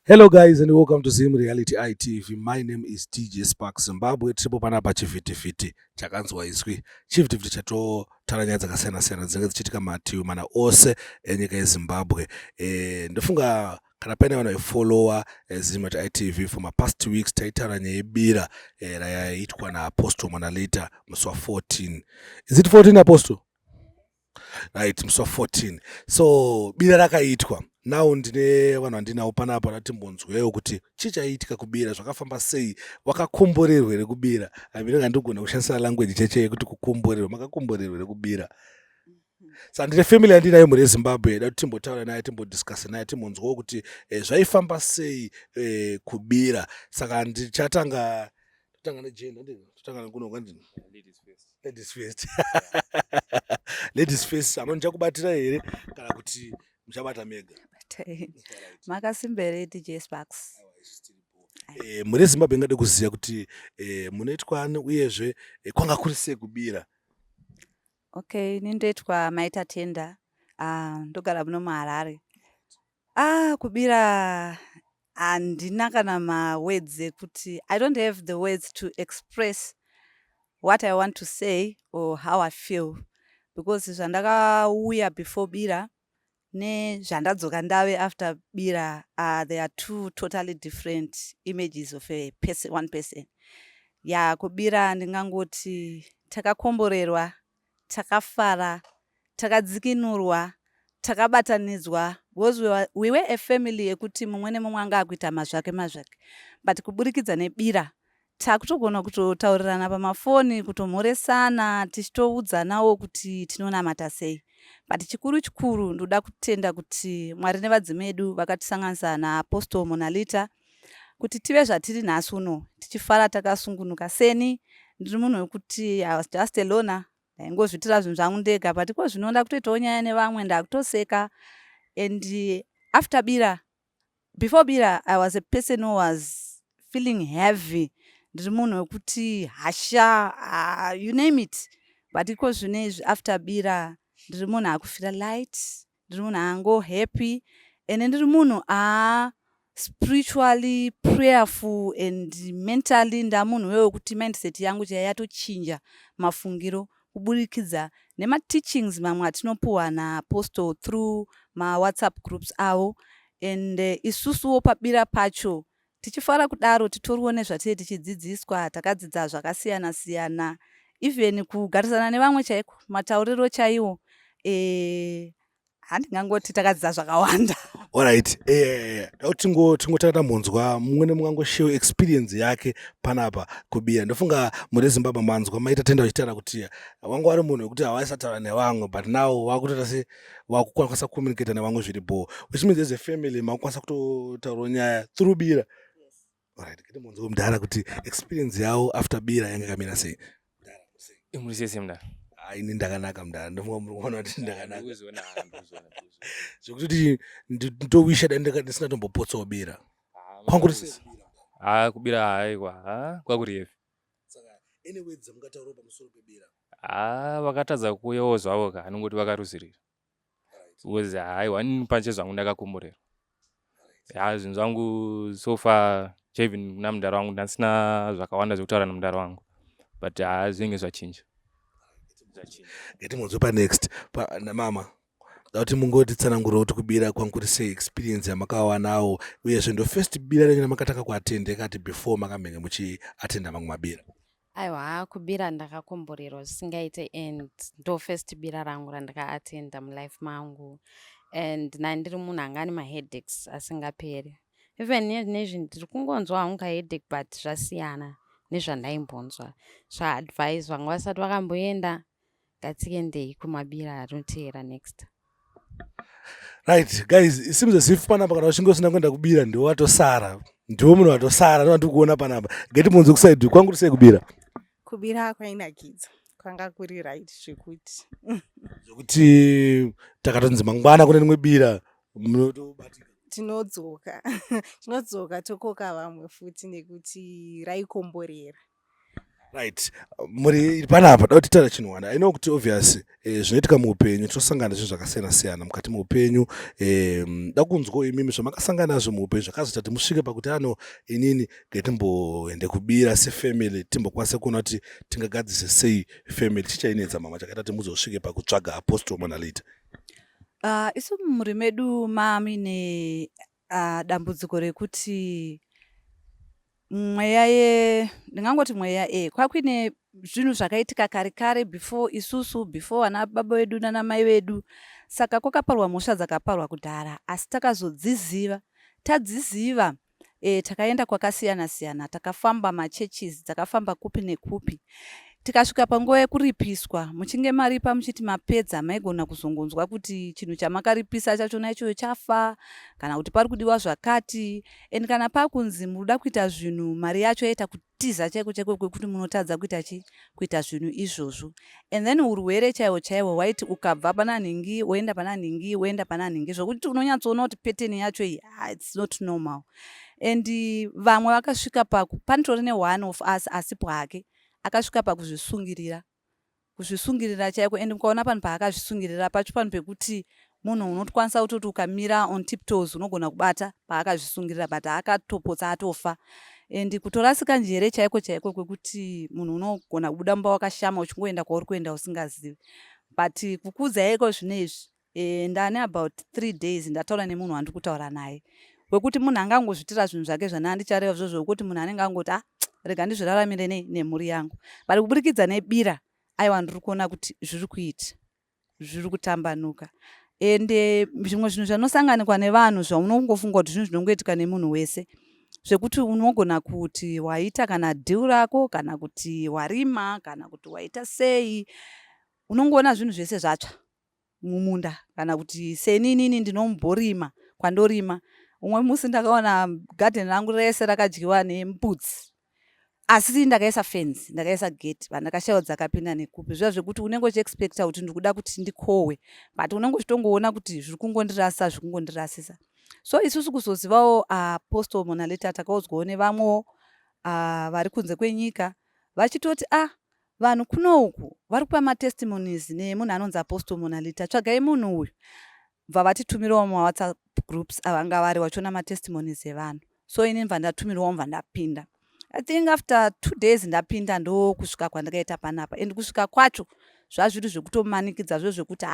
Hello guys and welcome to Zim Reality ITV. My name is DJ Spark Zimbabwe. Tripo panapa chivhitivhiti chakanzwa iswi. Chivhitivhiti chatotaura nyaya dzakasiyana-siyana dzinenge dzichiitika mativi mana ose enyika yeZimbabwe. Ndofunga kana paine vanhu vaifollowa Zim Reality ITV for my past 2 weeks taitaura nyaya yebira rayaitwa naApostle Monalita musi wa 14. Is it 14 Apostle? Right, musi wa 14. So bira rakaitwa. Now ndine vanhu vandinawo panapa natimbonzwewo kuti chichaitika kubira zvakafamba sei, wakakomborerwa here kubira. Ndinenge ndigona kushandisa language cheche yekuti kukomborerwa, makakomborerwa here kubira. Saka ndine family yandinayo muri yeZimbabwe, da kuti timbotaura naye, timbodiscuss naye, timbonzwawo kuti zvaifamba sei kubira. Saka ndichatanga totanga negender ndini, totanga nekuno kwandini. Ladies first. Ladies first, anonja kubatira here kana kuti muchabata mega. Makasimbere DJ Sparks. Muri Zimbabwe ngade kuziya kuti munoitwani uyezve kwanga kuri sei kubira. Okay, nindoitwa Maita Tenda. Ndogara muno muHarare. Kubira handina kana mawords ekuti I don't have the words to express what I want to say or how I feel, because zvandakauya before bira nezvandadzoka ndave after bira, there are two totally different images of a person, one person. Kubira ndingangoti takakomborerwa, takafara, takadzikinurwa, takabatanidzwa, because we were a family yekuti mumwe nemumwe anga akuita mazvake but kuburikidza nebira takutogona kutotaurirana pamafoni, kutomhoresana, tichitoudzanawo kuti tinonamata sei. But chikuru ndoda kutenda kuti Mwari nevadzimu edu vakatisanganisa naApostle Monalita kuti tive zvatiri nhasi uno, tichifara takasungunuka. Seni ndiri munhu wekuti I was just a loner, ndaingozviitira zvinhu zvangu ndega, but ko zvinoda kutoitawo nyaya nevamwe ndakutoseka. And after bira, before bira, I was a person who was feeling heavy. Ndiri munhu wekuti hasha, you name it. But iko zvinezvi after bira ndiri munhu akufira light, ndiri munhu ango happy, and ndiri munhu spiritually prayerful and mentally ndamunhu wekuti mindset yangu chaiyo yatochinja mafungiro kuburikidza nema-teachings mamwe atinopuhwa naApostle through ma-WhatsApp groups avo. And isusuwo pabira pacho tichifara kudaro titoriwo nezvatiri tichidzidziswa, takadzidza zvakasiyana-siyana, even kugarisana nevamwe chaiko, matauriro chaiwo. Handingangoti takadzidza zvakawanda. Alright, tingotanga tambonzwa mumwe nemumwe angoshiwo experience yake panapa kubira. Ndofunga muri Zimbabwe manzwa Maita Tenda uchitaura kuti wanga wari munhu wekuti hawaisataura nevamwe, but now wakutota se wakukwanisa kucommunicate nevamwe zviripo, which means as a family makukwanisa kutotaurawo nyaya through bira. Alright, kitimbonzwa mudhara kuti experience yawo after bira yanga yakamira sei. Muri sei mudhara? Ini ndakanaka mudhara, ndofunga muri kuona kuti ndakanaka. Zvokuti ndowisha ndisina tombopotsawo bira. Kwanguri sei? Kubira haikwa kwakuri hevi. Saka anyway dzamukataura pamusoro pebira. Vakatadza kuuyawo zvavo ka, anongoti vakaruzirira. Because haiwa ini pache zvangu ndakakomborerwa. Zvinhu zvangu so far even kuna mudhara wangu ndasina zvakawanda zvekutaura nomudhara wangu, but zvinenge zvachinja. Ngatimbonzwe panext namama. Kuti mungotitsanangura kuti kubira kwanguri sei, experience yamakawanawo, uyezve ndo first bira renyu ramakatanga kuatenda kati before makamhenge muchiatenda mamwe mabira. Aiwa, kubira ndakakomborerwa zvisingaite, and ndo first bira rangu randakaatenda mulife mangu, and ndiri munhu anga ane maheadaches asingaperi. Even nezvi ndiri kungonzwa hangu kaheadache, but zvasiyana nezvandaimbonzwa. Zvaadvise vangu vasati vakamboenda, ngatiendei kumabira anoteera next. Right, guys, it seems as if panapa kana uchingosina kuenda kubira ndiwo watosara. Ndiwo munhu watosara, ndo ndikuona panapa. Ngatimbonzwe kusaidi kwanguri sei kubira. Kubira kwainakidza, kwanga kuri right zvekuti. Zvokuti takatonzi mangwana kune rimwe bira munotobatika. Tinodzoka tokoka vamwe futi nekuti raikomborera. Right, muri panapa da kuti tara chinhu I know kuti obviously zvinoitika muupenyu tinosangana zvinhu zvakasiyana-siyana mukati muupenyu. Da kunzwawo imimi zvamakasangana nazvo muupenyu zvakazoita kuti musvike pakuti inini ngatimboende kubira sefamily timbokwanisa kuona kuti tingagadzise sei family. Chichainetsa mama chakaita kuti muzosvike pakutsvaga Apostle Monalita? Isu mumhuri medu maamine dambudziko rekuti ndingangoti mweya kwakuine zvinhu zvakaitika kare before isusu, before vana baba vedu nana mai vedu, saka kwakaparwa mhosva dzakaparwa kudhara, asi takazodziziva. Tadziziva takaenda kwakasiyana-siyana, takafamba machurches, takafamba kupi nekupi, tikasvika panguva yekuripiswa. Muchinge maripa muchiti mapedza, maigona kuzongonzwa kuti chinhu chamakaripisa chachona ichoyo chafa, kana kuti pari kudiwa zvakati. And kana pakunzi munoda kuita zvinhu, mari yacho yaita kutiza chaiko kwekuti munotadza kuita zvinhu izvozvo. And then urwere chaiwo waiti ukabva pana nhingi woenda pana nhingi woenda pana nhingi, zvokuti unonyatsoona kuti pattern yacho iyi it's not normal. And vamwe vakasvika panitori ne1 of us asipo hake akasvika pakuzvisungirira chaiko. And ukaona panhu paakazvisungirira pacho panhu pekuti munhu unokwanisa kutoti ukamira on tiptoes unogona kubata paakazvisungirira, but akatopotsa atofa. And kutorasika njere chaiko kwekuti munhu unogona kubuda mumba wakashama uchingoenda kwauri kuenda usingazivi. But kukudza yaiko zvinezvi, ndane about 3 days ndataura nemunhu wandiri kutaura naye, wekuti munhu angangozvitira zvinhu zvake zvanandichareva zvozvo, wekuti munhu anenge angoti rega ndizviraramire nemhuri yangu. But kuburikidza nebira, aiwa ndiri kuona kuti zviri kutambanuka. And zvimwe zvinhu zvanosanganikwa nevanhu zvaunongofunga kuti zvinhu zvinongoitika nemunhu wese, zvekuti unogona kuti waita kana deal rako, kana kuti warima, kana kuti waita sei, unongoona zvinhu zvese zvatsva mumunda, kana kuti seninini ndinomborima kwandorima. Umwe musi ndakaona garden rangu rese rakadyiwa nembudzi, asi ndakaisa fence, ndakaisa gate, vandakashayiwa dzakapinda nekupi. Zviya zvekuti unenge uchiexpecta kuti ndikuda kuti ndikohwe, but unenge uchitongoona kuti zviri kungondirasisa. So isusu kuzozivawo Apostle Monalita takaudzwawo nevamwewo vari kunze kwenyika vachitoti vanhu kuno uku vari kupa matestimonies nemunhu anonzi Apostle Monalita, tsvagai munhu uyu. Bva vatitumirawo muWhatsApp groups avanga vari vachiona matestimonies evanhu. So ini ndibva ndatumirawo mva ndapinda. I think after 2 days ndapinda ndokusvika kwandakaita panapa. And kusvika kwacho zvazviri zvekutomanikidza zvekuti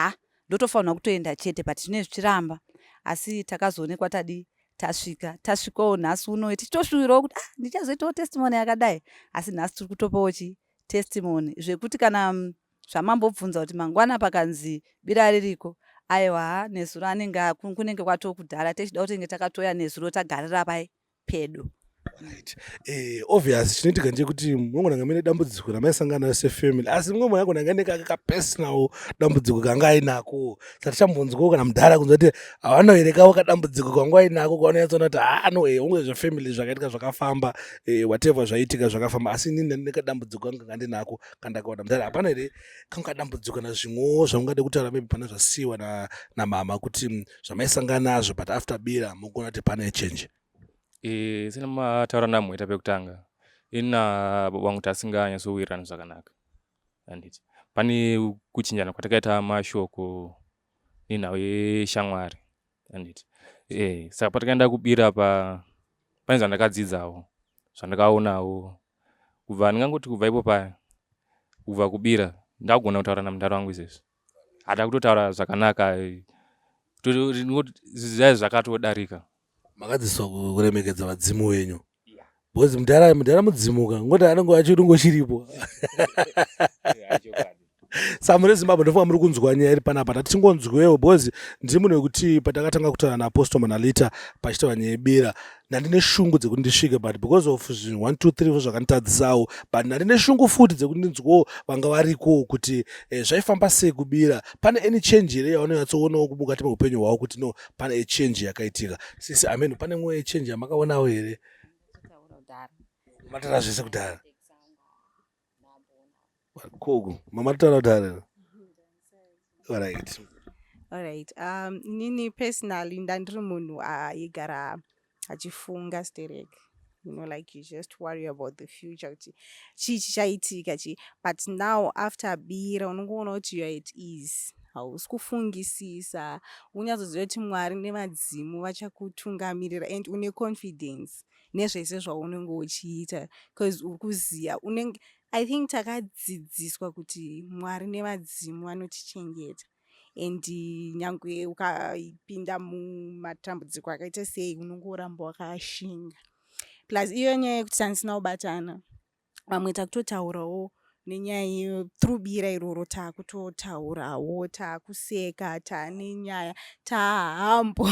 ndotofanirwa kutoenda chete, but zvine zvichiramba. Asi takazoonekwa tasvikawo nhasi uno tichitoshuwirawo kuti ndichazoitawo testimony yakadai. Asi nhasi tiri kutopawo testimony zvekuti kana zvamambobvunza kuti mangwana pakanzi bira ririko, aiwa nezuro kunenge kwatoo kudhara, tichida kuti tinge takatoya nezuro tagarira pai pedo. Right. Obvious chinoitika nje kuti munogona mune dambudziko ramaisangana sefamily, asi mumwe magona ngane kapersonal dambudziko kanga ainako. Saka tichambonzwawo kana mudhara kunzwa kuti havanoerekawo kadambudziko kanga ainako kwaunonyatsoona kuti unge zvefamily zvakaitika zvakafamba, whatever zvaitika zvakafamba, asi inini ndine kadambudziko kanga ngandinako kandakaona mudhara. Hapana here kanga kadambudziko nazvimwewo zvaungade kutaura maybe pana zvasiyiwa namama kuti zvamaisangana nazvo, but after bira mukuona kuti pane change? Sina mataura namwe pekutanga ina wangu tasinganyasowirirana zvakanaka. Anditi pane kuchinjana kwatakaita mashoko ninhau yeshamwari. Anditi saka patakaenda kubira pane zvandakadzidzawo, zvandakaonawo kubva ndingangoti kubva ipo paya, kubva kubira ndakugona kutaura namudhara wangu izvezvi. Hata kutotaura zvakanaka, zvai zvakatodarika. Makadzidziswa kuremekedza vadzimu wenyu, because mudhara mudzimuka ngoti anenge achirungochiripo. Saka muri Zimbabwe ndofunga muri kunzwa nyaya iri panapa, tatichingonzwewo because ndiri munhu wekuti patakatanga kutaura naApostle Monalita pachitaura nyaya yebira, ndandine shungu dzekuti ndisvike, but because of zvinhu 1 2 3 zvakanitadzisawo, but ndandine shungu futi dzekuti ndinzwewo vanga variko kuti zvaifamba sei kubira. Pane any change here yaunonyatsoonawo mukati meupenyu hwavo kuti no pane change yakaitika? Sisi amen, pane mwe change yamakaonawo here? Matara zvese kudhara kogu mama taura kudhara. Alright. Nini personally ndandiri munhu aigara achifunga stereke. like you just worry about the future kuti chii chichaitika chii. But now after bira unongoona kuti youare at ease, hausi kufungisisa, unyatsoziva kuti Mwari nevadzimu vachakutungamirira and une confidence nezvese zvaunenge uchiita because uri kuziya unenge, I think takadzidziswa kuti Mwari nevadzimu vanotichengeta and nyangwe ukaipinda mumatambudziko akaita sei unongoramba wakashinga. Plus iyo nyaya yekuti tanisina kubatana, vamwe takutotaurawo nenyaya through bira iroro, takutotaurawo, takuseka, taane nyaya, tahambo.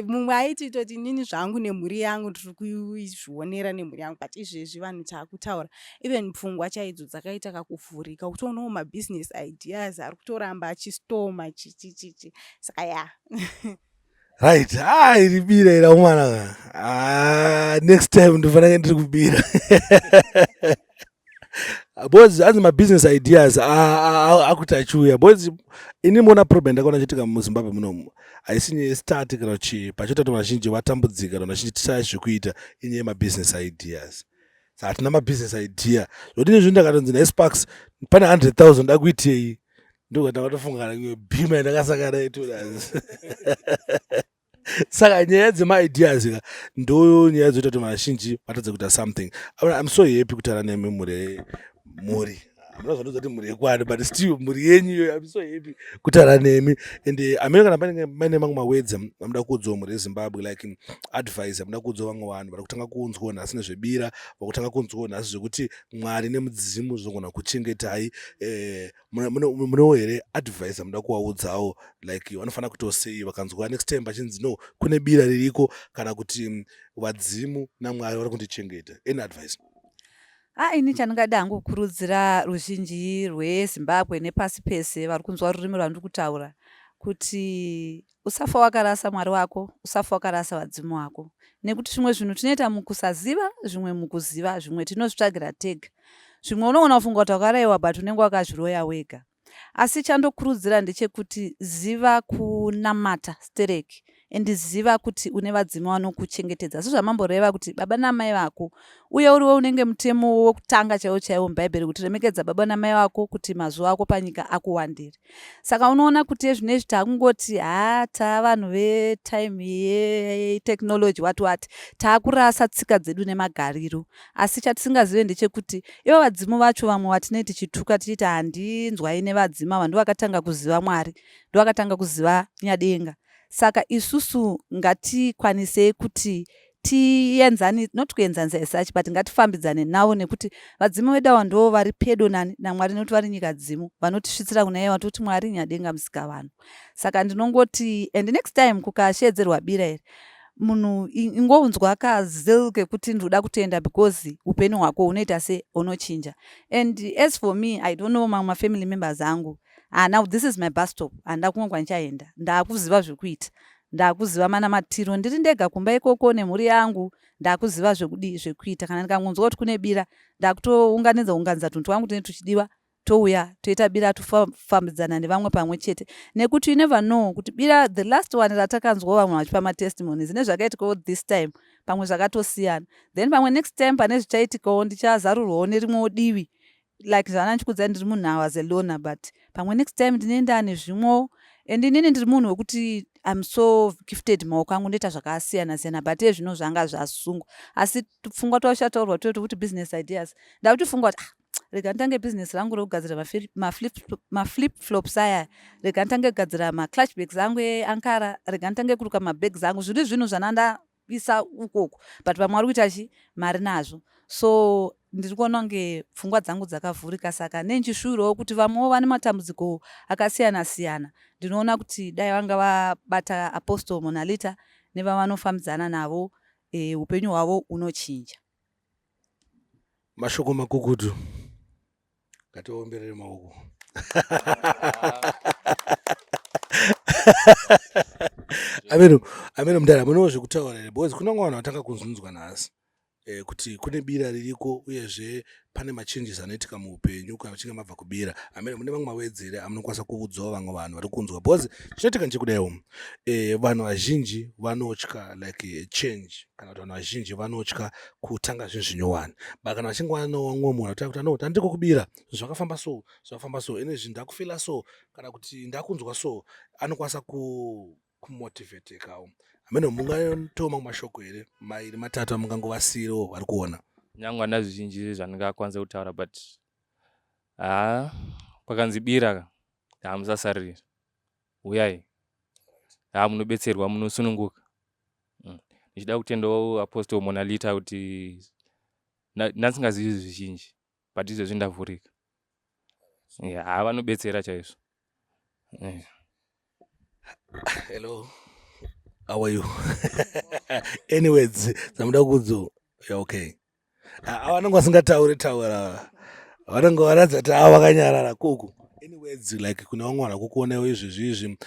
Mumwe aiti toti inini zvangu nemhuri yangu ndiri kuzvionera nemhuri yangu, but izvezvi vanhu takutaura. Even pfungwa chaidzo dzakaita kakuvhurika, kutoonawo mabusiness ideas ari kutoramba achistoma chichichichi. Saka ya Right, iri bira ira umwana. Next time ndifanira ndiri kubira. Boys as my business ideas akuti achiuya. Boys ini mona problem ndakaona chitika muZimbabwe munomu. Aisini start kana chi pachota to vazhinji vatambudzika kana vachitaya zvekuita inyaya ma business ideas. Saka hatina ma business idea. Zvodini zvinhu ndakatonzi naSparks pane 100,000 akuitei. Ndiko ndakatofunga kuti bhima ndakasakana itodas. Saka nyaya dzema-ideas ndo nyaya dzoita kuti vazhinji vatadze kuita something. I'm so happy kutaura nemi muri. Munozoti muri yekwani, but still muri yenyu. I'm so happy kutaura nemi. And amene kana pane mamwe mawords amuda kuudzawo muri yeZimbabwe, like advice amuda kuudzawo vamwe vanhu vari kutanga kunzwawo nhasi nezvebira, vakutanga kunzwawo nhasi zvekuti Mwari nemudzimu zvinogona kuchengetai. Munowo here advice amuda kuvaudzawo, like vanofanira kutosei vakanzwa next time vachinzi no kune bira ririko kana kuti vadzimu naMwari vari kundichengeta. Any advice? Ini chandingada hangu kukurudzira ruzhinji rweZimbabwe nepasi pese vari kunzwa rurimi rwandiri kutaura, kuti usafa wakarasa Mwari wako, usafa wakarasa vadzimu wako. Nekuti zvimwe zvinhu tinoita mukusaziva, zvimwe mukuziva, zvimwe tinozvitsvagira tega. Zvimwe unoona kufunga kuti wakarayiwa but unenge wakazviroya wega. Asi chandokurudzira ndechekuti ziva kunamata stereki, and ziva kuti une vadzimu vanokuchengetedza. Sezvamamboreva kuti baba namai vako, uye uriwo unenge mutemo wokutanga chaiwo mubhaibheri kuti remekedza baba namai vako kuti mazuva ako panyika akuwandire. Saka unoona kuti zvinezvi takungoti vanhu vetime yeteknoloji wati taakurasa tsika dzedu nemagariro. Asi chatisingazive ndechekuti ivo vadzimu vacho vamwe vatinei tichituka tichiti handinzwai nevadzimu ava ndovakatanga kuziva Mwari, ndovakatanga kuziva nyadenga. Saka isusu ngatikwanisei kuti tienzani, not kuenzanisa as such, but ngatifambidzane navo, nekuti vadzimu vedu ava ndo vari pedo naMwari, nekuti vari nyika dzimu, vanotisvitsira kuna iye vatoti Mwari nyadenga musika vanhu. Saka ndinongoti, and next time kukashedzerwa bira iri, munhu ingounzwa kazil kekuti ndoda kutoenda because upenyu hwako unoita se unochinja. And as for me, I don't know mamwe family members angu, now this is my bus stop, handa kungwa ndichaenda, ndakuziva zvekuita, ndakuziva manamatiro, ndiri ndega kumba ikoko nemhuri yangu, ndakuziva zvekuita. Kana ndikangonzwa kuti kune bira, ndakutounganidza tuntu wangu tinenge tuchidiwa, touya toita bira, tofambidzana nevamwe pamwe chete. Nekuti you never know kuti bira, the last one ratakanzwa vamwe vachipa matestimonies, nezvakaitikawo this time pamwe zvakatosiyana. Then pamwe next time pane zvichaitikawo ndichazarurwawo nerimwewo divi, like zvana ndichikudzai ndiri munhu awas alone, but pamwe next time ndinoenda nezvimwewo. And inini ndiri munhu wekuti I'm so gifted, maoko angu ndoita zvakasiyana siyana, but zvino zvanga zvasungwa. Asi pfungwa twashataurwa kuti business ideas, ndakutofunga kuti rega ntange business rangu rekugadzira maflip flops aya, rega ntange kugadzira maclutch bags angu eAnkara, rega ntange kuruka mabags angu, zviri zvinhu zvanandaisa ukoko, but pamwe ari kuita mari nazvo. So ndiri kuona kunge pfungwa dzangu dzakavhurika. Saka nenjishuvirawo kuti vamwewo vane matambudziko akasiyana siyana, ndinoona kuti dai vanga vabata Apostle Monalita nevavanofambidzana navo, upenyu hwavo unochinja. Mashoko makukutu. Ngatiomberere maoko. Ameno mudara, munowo zvekutaura here, because kuna vanhu vatanga kuzunzwa nhasi. kuti kune bira ririko uyezve pane machanges anoitika muupenyu kana uchinge mabva kubira amene mune mamwe mawedzere amunokwanisa kuudzawo vamwe vanhu vari kunzwa because chinoitika nchekudaio vanhu vazhinji vanotya like change kana kuti vanhu vazhinji vanotya kutanga zvinhu zvinyowani but kana vachinge vanowa mumwe munhu anotaura kuti anoti handiko kubira zvakafamba so enezvi ndakufila so kana kuti ndakunzwa so anokwanisa kumotivetekawo amene mungatoma mashoko here mairi matatu amungangovasiyirawo vari kuona nyangwe hana zvizhinji zvandingakwanisa kutaura but pakanzi bira hamusasariri uyai munobetserwa munosununguka ndichida kutendawo apostle Monalita kuti ndasingazivi zvizhinji but izvezvi ndavhurika vanobetsera chaizvo. Hello, how are you? Anyways, zamuda kudzo okay. Avanenge vasingataura vanenge varatidza kuti vakanyarara kuku. Anyways, like kuna vamwe vari kukuonewo izvezvi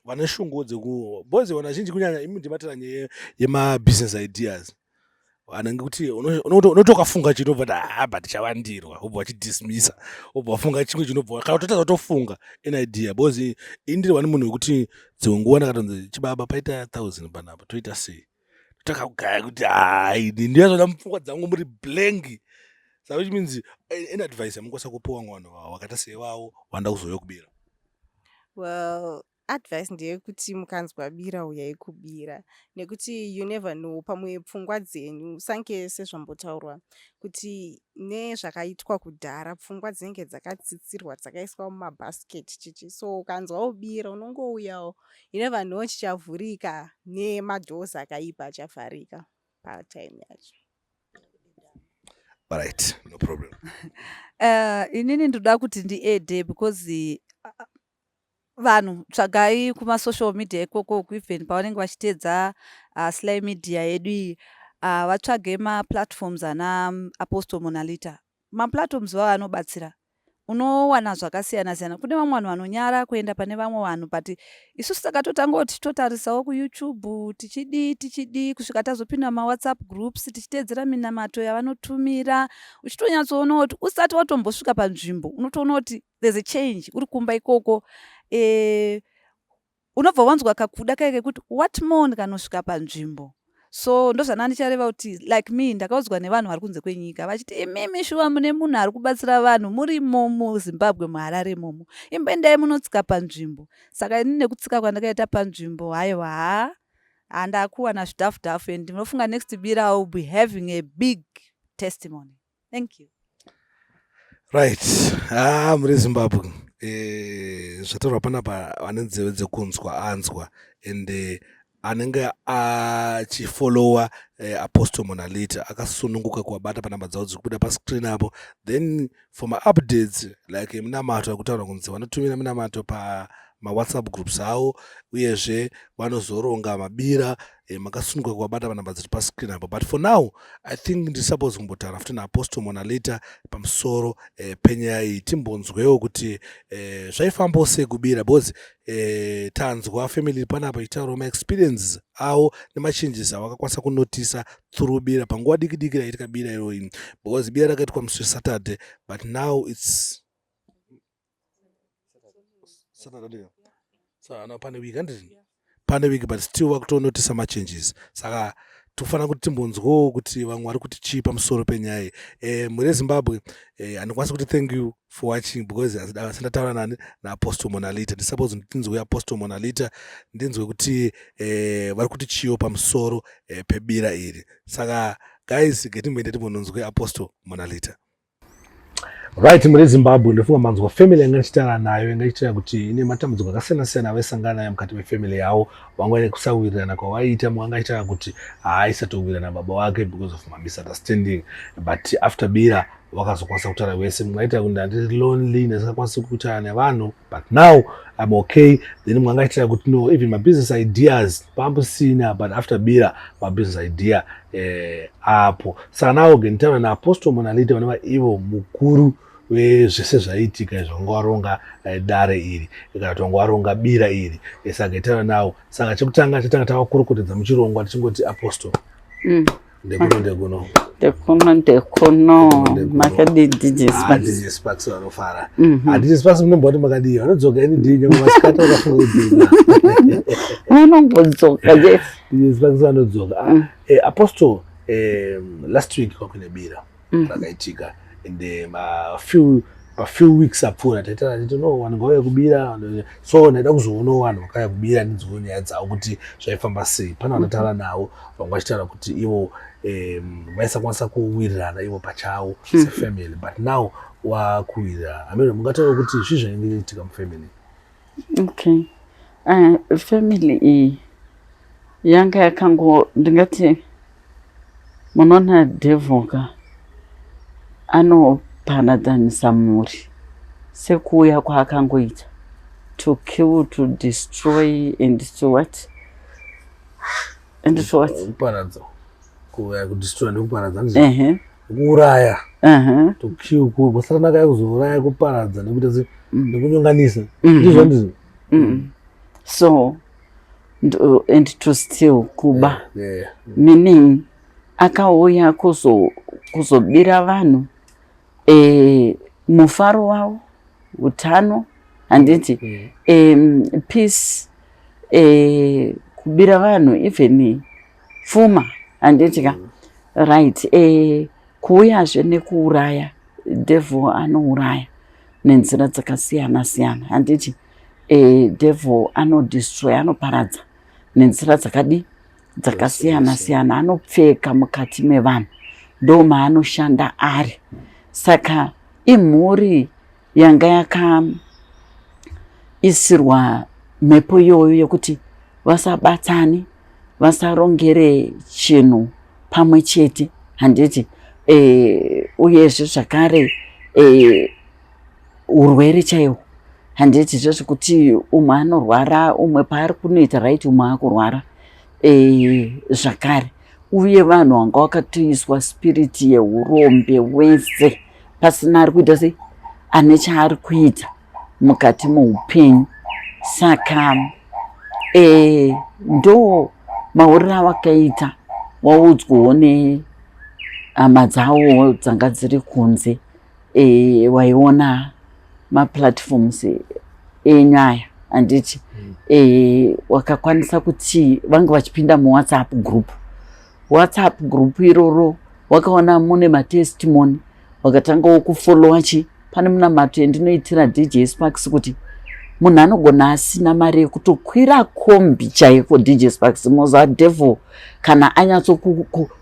vane shungu bozi vanhu vazhinji kunyanya imi ndibatira nyaya yemabusiness ideas anenge kuti unotokafunga chinobva but chavandirwa ubva wachidismissa ubva wafunga chimwe chinobva kana kutotadza kutofunga an idea bozi indiri wani munhu wekuti dzimwe nguva ndakatonzi chibaba paita 1000 panapa toita sei takagaya kuti ndiyazvoda mupfungwa dzangu muri blank saka which means an advice amukwanisa kupiwa vanhu vakaita sevavo vanda kuzoya kubira. Well, advice ndeyekuti mukanzwa bira uyai kubira nekuti you never know pamwe pfungwa dzenyu sange sezvambotaurwa kuti nezvakaitwa kudhara pfungwa dzinenge dzakatsitsirwa dzakaiswa mumabhasiketi chichi so ukanzwawo bira unongouyawo you never know chichavhurika nemadhozi akaipa achavharika patime yacho. Alright, no problem. Inini ndoda kuti ndiede because vanhu tsvagai kumasocial media ikoko even pavanenge vachiteedza slay media yedu iyi vatsvage maplatforms ana apostle Monalita. Maplatforms vavo anobatsira unowana zvakasiyana siyana. Kune vamwe vanhu vanonyara kuenda pane vamwe vanhu but isusu takatotangoti totarisawo kuyoutube tichidi kusvika tazopinda mawhatsapp groups tichiteedzera minamato yavanotumira uchitonyatsoona kuti usati watombosvika panzvimbo unotoona kuti there's a change uri kumba ikoko. Unobva wanzwa kakuda kaike kuti what more ndikanosvika panzvimbo. So ndozvana ndichareva kuti like me ndakaudzwa nevanhu vari kunze kwenyika vachiti imimi shuwa mune munhu ari kubatsira vanhu murimo muZimbabwe muHarare momo imbendai munotsika panzvimbo. Saka ini nekutsika kwandakaita panzvimbo haiwa handakuwana zvidhafu and ndinofunga next bira I will be having a big testimony. Thank you. Right, muri Zimbabwe zvataurwa panapa vane nzeve dzekunzwa anzwa and anenge achifollowa apostle Monalita akasununguka kuwabata panamba dzavo dziri kubuda pascreen apo then for ma-updates like minamato akutaura kunzi vanotumira minamato pamawhatsapp groups avo uyezve vanozoronga mabira makasununguka kuwabata panamba dziri pascreen apo but for now I think ndisuppose kumbotaura futi naapostle Monalita pamusoro penyaya iyi timbonzwewo kuti zvaifambawo sei kubira because tanzwa family panapa ichitaurawo maexperiences avo nemachanges avakakwanisa kunotisa through bira panguva diki diki raitika bira iroyi because bira rakaitwa musi Saturday but now it's Saturday so pane week handiti pane week but still vakutonotisa machanges saka tofanira kuti timbonzwawo kuti vamwe vari kuti chii pamusoro penyaya muri Zimbabwe handikwanisi kuti thank you for watching because asindataura nani naapostle Monalita ndisuppose ndinzwe apostle Monalita ndinzwe kuti vari kuti chiyo pamusoro pebira iri saka guys getimboende timbononzwe apostle Monalita. Right, muri Zimbabwe ndofunga manzwa family yanga ndichitaura nayo yanga ichitaura kuti ine matambudziko akasiyana siyana avaisangana nayo mukati mefamily yavo. Vamwe vane kusawirirana kwavaita, mumwe anga achitaura kuti haisatowirirana baba wake because of misunderstanding but after bira vakazokwanisa kutaura vese. Mumwe aita kuti ndandiri lonely ndisingakwanisi kutaura nevanhu but now I'm okay. Then mumwe anga achitaura kuti no even my business ideas pambusina but after bira my business idea apo. Saka nawo genditaura naapostle Monalita vanova ivo mukuru wezvese zvaitika zvanga waronga dare iri kana kuti wanga waronga bira iri saka itaura nawo. Saka chekutanga chatanga tavakurukutidza muchirongwa tichingoti apostle ndekuno makadi DJ Sparks. DJ Sparks vanofara. DJ Sparks munomboti makadi vanodzoka ini DJ masikati wakafunga kudzinga. Vanongodzoka je. DJ Sparks vanodzoka. Apostle last week kwakune Bira rakaitika and a few weeks apfuura taita no vanhu ngauya kubira so ndaida kuzoona vanhu vakauya kubira ndizoona nyaya dzavo kuti zvaifamba sei. Pana vanotaura navo vamwe vachitaura kuti ivo vaisakwanisa kuwirirana ivo pachavo sefamily but now wakuwirira. Ameno mungataura kuti zvii zvainge ichiitika mufamily? Okay. Family iyi yanga yakango ndingati munona devil anoparadhanisa muri sekuuya kwaakangoita to kill, to destroy and to what? And to what? Kuparadza. Kuuya kudestroy nekuparadza. Kuuraya. To kill kusakanaka yakuzouraya kuparadza nekuita nekunyonganisa. Ndizvo ndizvo. So and to steal kuba. Meaning akauya kuzobira vanhu mufaro wavo utano handiti peace kubira vanhu even pfuma handiti ka right kuuyazve nekuuraya devil anouraya nenzira dzakasiyana siyana handiti devil anodestroy anoparadza nenzira dzakasiyana siyana anopfeka mukati mevanhu ndo maanoshanda ari. Saka imhuri yanga yakaisirwa mhepo iyoyo yekuti vasabatsani vasarongere chinhu pamwe chete handiti uyezve zvakare urwere chaihwo handiti zvezvekuti umwe anorwara umwe paari kunoita right umwe akurwara zvakare uye vanhu vanga vakatoiswa spiriti yeurombe wese pasina ari kuita sei ane chaari kuita mukati muupenyu. Saka ndo mauriro avakaita waudzwawo nehama dzavo dzanga dziri kunze waiona maplatforms enyaya handiti wakakwanisa kuti vange vachipinda muwhatsapp group iroro wakaona mune matestimony wakatangawo kufollowa pane munamato endinoitira DJ Sparks kuti munhu anogona asina mari yekutokwira kombi chaiko DJ Sparks moza devil kana anyatso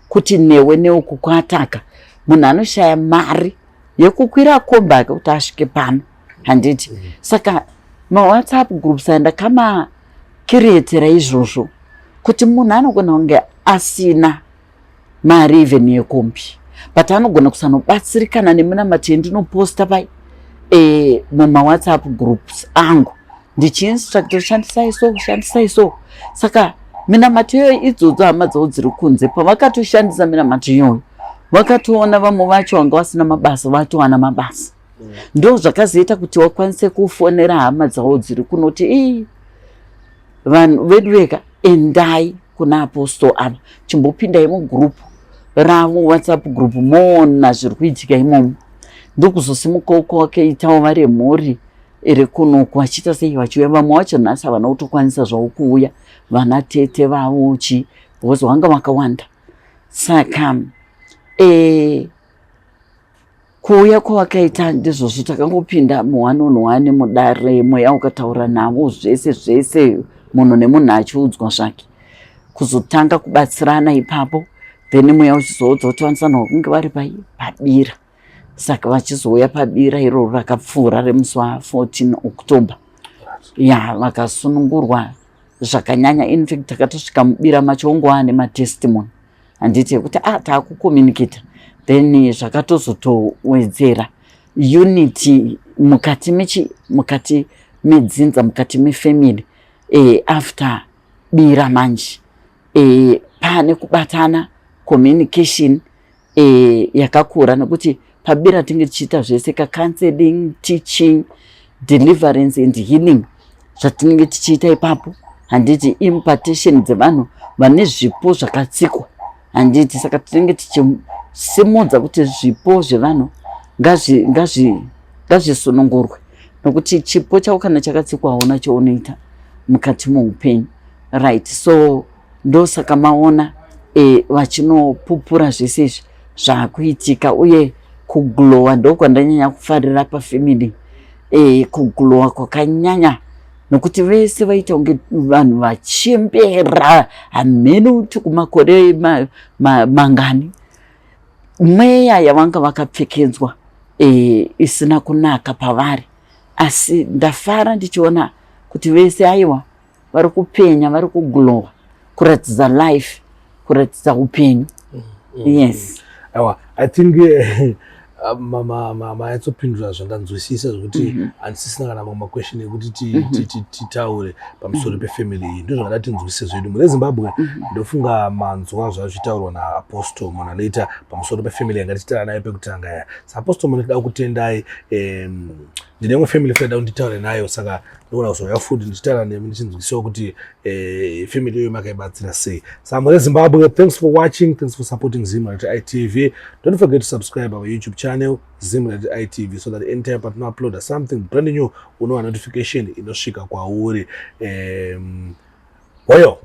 kuti newe kukwataka munhu anoshaya mari yekukwira kombi ake kuti asvike pano handiti. Saka WhatsApp groups andakama kiretera izvozvo kuti munhu anogona kunge asina mari even yekombi but anogona kusanobatsirikana nemunamato endinoposta pai mumawhatsapp groups angu ndichiinstructor shandisai so. Saka minamato iyoyo idzodzo hama dzavo dziri kunze pavakatoshandisa minamato iyoyo vakatoona vamwe vacho vanga vasina mabasa vatowana mabasa ndo zvakazoita kuti wakwanise kufonera hama dzavo dziri kunoti vanhu vedu veka endai kuna apostle ava chimbopindai mugrupu ravo WhatsApp group mona zviri kuitika imomo ndokuzosimukawo wakaitawo vari mhuri iri kunoku vachiita sei vachiuya vamwe vacho nhasi havana kutokwanisa zvavo kuuya vana tete vavo because vanga vakawanda. Saka kuuya kwavakaita ndizvozvo takangopinda mu1-on-1 mudare mweya ukataura navo zvese munhu nemunhu achiudzwa zvake kuzotanga kubatsirana ipapo then mweya uchizoudza kuti vanofanirwa kunge vari pabira. Saka vachizouya pabira iroro rakapfuura remusi wa14 October vakasunungurwa zvakanyanya. In fact takatosvika mubira macho ongova nematestimony handiti ekuti taakucommunicata then zvakatozotowedzera unity mukati medzinza mukati mefamily after bira manje pane kubatana communication yakakura nekuti pabira tinge tichiita zvese counseling, teaching, deliverance and healing zvatinenge tichiita ipapo handiti impartation dzevanhu vane zvipo zvakatsikwa handiti. Saka tinenge tichisimudza kuti zvipo zvevanhu ngazvisunungurwe, nokuti chipo chako kana chakatsikwa hauna chaunoita mukati muupenyu, right? So ndosaka maona vachinopupura zvese izvi zvaakuitika, uye kuglowa ndokwandanyanya kufarira pafamily, kuglowa kwakanyanya, nokuti vese vaita kunge vanhu vachembera hamene kuti kumakore mangani mweya yavanga vakapfekedzwa isina kunaka pavari. Asi ndafara ndichiona kuti vese aiwa vari kupenya, vari kuglowa, kuratidza life, kuratidza upenyu. Yes. I think mama yatsopindura zvandanzwisisa zvokuti handisisina kana mamwe makwesheni ekuti titaure pamusoro pefamily iyi. Ndizvo zvandati nzwisise zvedu mune Zimbabwe. Ndofunga manzwa zvazvitaurwa naApostle Monalita pamusoro pefamily yanga tichitaura nayo pekutanga ya. Apostle Monalita kutendai ndine imwe family friend nditaure nayo, saka ndogona kuzoya futi ndichitaura nemi ndichinzwisiwa kuti family iyo makaibatsira sei. Saka mune Zimbabwe, thanks for watching, thanks for supporting Monalita ITV. Don't forget to subscribe our YouTube channel Monalita ITV, so that anytime patino upload something brand new, unowa notification inosvika kwauri. Wayo.